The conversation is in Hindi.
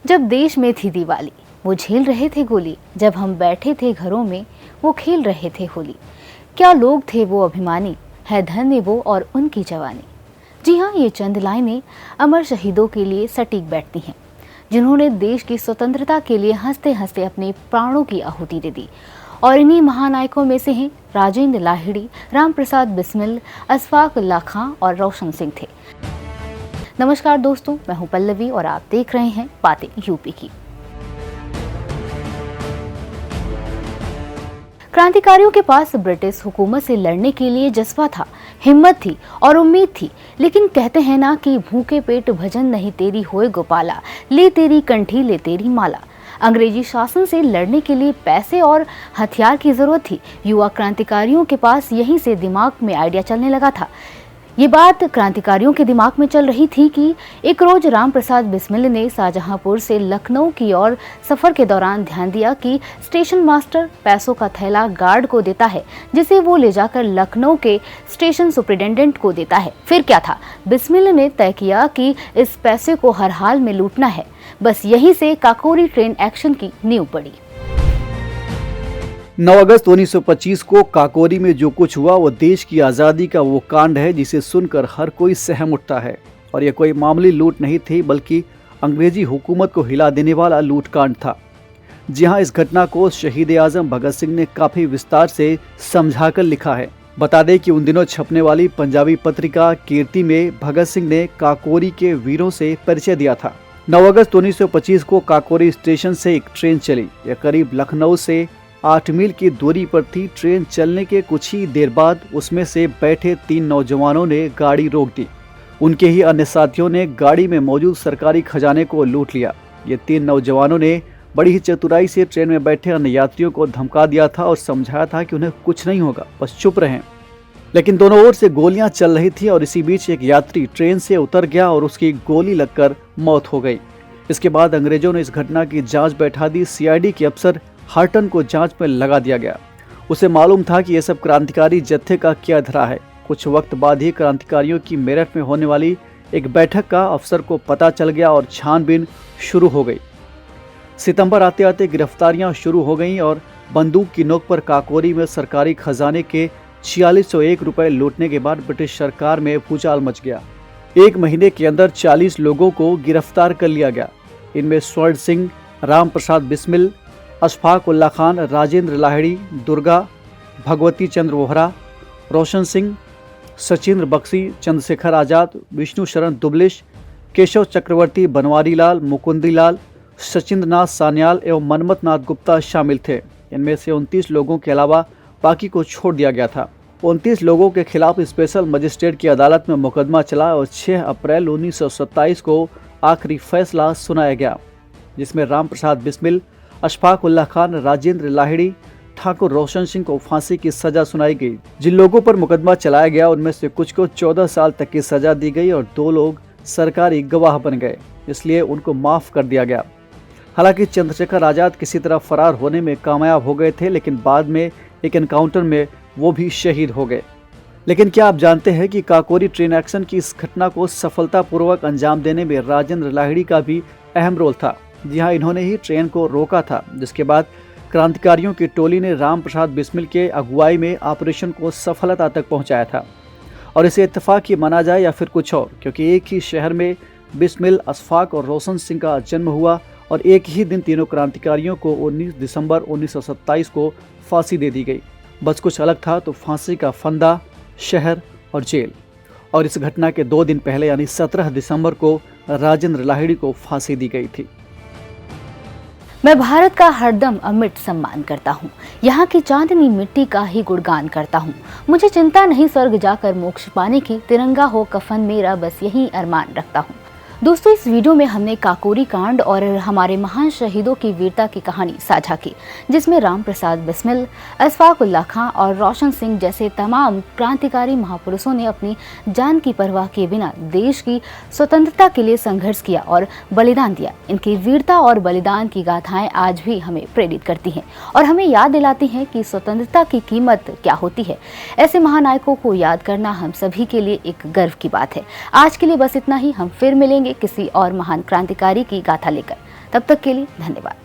जब देश में थी दिवाली, वो झेल रहे थे गोली। जब हम बैठे थे घरों में, वो खेल रहे थे होली। क्या लोग थे वो अभिमानी, है धन्य वो और उनकी जवानी। जी हाँ, ये चंद लाइनें अमर शहीदों के लिए सटीक बैठती हैं, जिन्होंने देश की स्वतंत्रता के लिए हंसते हंसते अपने प्राणों की आहुति दे दी। और इन्हीं महानायकों में से हैं राजेंद्र लाहिड़ी, रामप्रसाद बिस्मिल, अशफाक उल्लाह खां और रोशन सिंह थे। नमस्कार दोस्तों, मैं हूं पल्लवी और आप देख रहे हैं बातें यूपी की। क्रांतिकारियों के पास ब्रिटिश हुकूमत से लड़ने के लिए जज्बा था, हिम्मत थी और उम्मीद थी। लेकिन कहते हैं ना कि भूखे पेट भजन नहीं तेरी होए गोपाला, ले तेरी कंठी ले तेरी माला। अंग्रेजी शासन से लड़ने के लिए पैसे और हथियार की जरूरत थी। युवा क्रांतिकारियों के पास यहीं से दिमाग में आइडिया चलने लगा था। ये बात क्रांतिकारियों के दिमाग में चल रही थी कि एक रोज रामप्रसाद बिस्मिल ने शाहजहांपुर से लखनऊ की ओर सफर के दौरान ध्यान दिया कि स्टेशन मास्टर पैसों का थैला गार्ड को देता है, जिसे वो ले जाकर लखनऊ के स्टेशन सुपरिटेंडेंट को देता है। फिर क्या था, बिस्मिल ने तय किया कि इस पैसे को हर हाल में लूटना है। बस यहीं से काकोरी ट्रेन एक्शन की नींव पड़ी। 9 अगस्त 1925 को काकोरी में जो कुछ हुआ वो देश की आज़ादी का वो कांड है जिसे सुनकर हर कोई सहम उठता है। और यह कोई मामूली लूट नहीं थी, बल्कि अंग्रेजी हुकूमत को हिला देने वाला लूट कांड था। जी हाँ, इस घटना को शहीद आजम भगत सिंह ने काफ़ी विस्तार से समझाकर लिखा है। बता दें कि उन दिनों छपने वाली पंजाबी पत्रिका कीर्ति में भगत सिंह ने काकोरी के वीरों से परिचय दिया था। 9 अगस्त 1925 को काकोरी स्टेशन से एक ट्रेन चली। यह करीब लखनऊ से 8 मील की दूरी पर थी। ट्रेन चलने के कुछ ही देर बाद उसमें से बैठे 3 नौजवानों ने गाड़ी रोक दी। उनके ही अन्य साथियों ने गाड़ी में मौजूद सरकारी खजाने को लूट लिया। ये 3 नौजवानों ने बड़ी ही चतुराई से ट्रेन में बैठे अन्य यात्रियों को धमका दिया था और समझाया था कि उन्हें कुछ नहीं होगा, बस चुप रहें। लेकिन दोनों ओर से गोलियां चल रही थी और इसी बीच एक यात्री ट्रेन से उतर गया और उसकी गोली लगकर मौत हो गई। इसके बाद अंग्रेजों ने इस घटना की जाँच बैठा दी। CID के अफसर हार्टन को जांच में लगा दिया गया। उसे मालूम था कि यह सब क्रांतिकारी जत्थे का क्या धरा है। कुछ वक्त बाद ही क्रांतिकारियों की मेरठ में होने वाली एक बैठक का अफसर को पता चल गया और छानबीन शुरू हो गई। सितंबर आते आते गिरफ्तारियां शुरू हो गईं और बंदूक की नोक पर काकोरी में सरकारी खजाने के 4601 रुपए लूटने के बाद ब्रिटिश सरकार में भूचाल मच गया। 1 महीने के अंदर 40 लोगों को गिरफ्तार कर लिया गया। इनमें स्वर्ण सिंह, रामप्रसाद बिस्मिल, अशफाक उल्लाह खान, राजेंद्र लाहिड़ी, दुर्गा, भगवती चंद्र वोहरा, रोशन सिंह, सचिंद्र बख्शी, चंद्रशेखर आजाद, विष्णु शरण दुबलिश, केशव चक्रवर्ती, बनवारी लाल, मुकुंदी लाल, सचिंद्र नाथ सान्याल एवं मनमथ नाथ गुप्ता शामिल थे। इनमें से 29 लोगों के अलावा बाकी को छोड़ दिया गया था। 29 लोगों के खिलाफ स्पेशल मजिस्ट्रेट की अदालत में मुकदमा चला और 6 अप्रैल 1927 को आखिरी फैसला सुनाया गया, जिसमें रामप्रसाद बिस्मिल, अशफाक उल्लाह खान, राजेंद्र लाहिड़ी, ठाकुर रोशन सिंह को फांसी की सजा सुनाई गई। जिन लोगों पर मुकदमा चलाया गया उनमें से कुछ को 14 साल तक की सजा दी गई और 2 लोग सरकारी गवाह बन गए, इसलिए उनको माफ कर दिया गया। हालांकि चंद्रशेखर आजाद किसी तरह फरार होने में कामयाब हो गए थे, लेकिन बाद में एक एनकाउंटर में वो भी शहीद हो गए। लेकिन क्या आप जानते हैं कि काकोरी ट्रेन एक्शन की इस घटना को सफलतापूर्वक अंजाम देने में राजेंद्र लाहिड़ी का भी अहम रोल था। जी हाँ, इन्होंने ही ट्रेन को रोका था, जिसके बाद क्रांतिकारियों की टोली ने रामप्रसाद बिस्मिल के अगुवाई में ऑपरेशन को सफलता तक पहुंचाया था। और इसे इत्तेफाक ही माना जाए या फिर कुछ और, क्योंकि एक ही शहर में बिस्मिल, अशफाक और रोशन सिंह का जन्म हुआ और एक ही दिन तीनों क्रांतिकारियों को 19 दिसंबर 1927 को फांसी दे दी गई। बस कुछ अलग था तो फांसी का फंदा, शहर और जेल। और इस घटना के 2 दिन पहले यानी 17 दिसंबर को राजेंद्र लाहिड़ी को फांसी दी गई थी। मैं भारत का हरदम अमिट सम्मान करता हूँ, यहाँ की चांदनी मिट्टी का ही गुणगान करता हूँ। मुझे चिंता नहीं स्वर्ग जाकर मोक्ष पाने की, तिरंगा हो कफन मेरा बस यही अरमान रखता हूँ। दोस्तों, इस वीडियो में हमने काकोरी कांड और हमारे महान शहीदों की वीरता की कहानी साझा की, जिसमें रामप्रसाद बिस्मिल, अशफाक उल्लाह खां और रोशन सिंह जैसे तमाम क्रांतिकारी महापुरुषों ने अपनी जान की परवाह किए बिना देश की स्वतंत्रता के लिए संघर्ष किया और बलिदान दिया। इनकी वीरता और बलिदान की गाथाएं आज भी हमें प्रेरित करती हैं और हमें याद दिलाती हैं कि स्वतंत्रता की कीमत क्या होती है। ऐसे महानायकों को याद करना हम सभी के लिए एक गर्व की बात है। आज के लिए बस इतना ही। हम फिर मिलेंगे किसी और महान क्रांतिकारी की गाथा लेकर। तब तक के लिए धन्यवाद।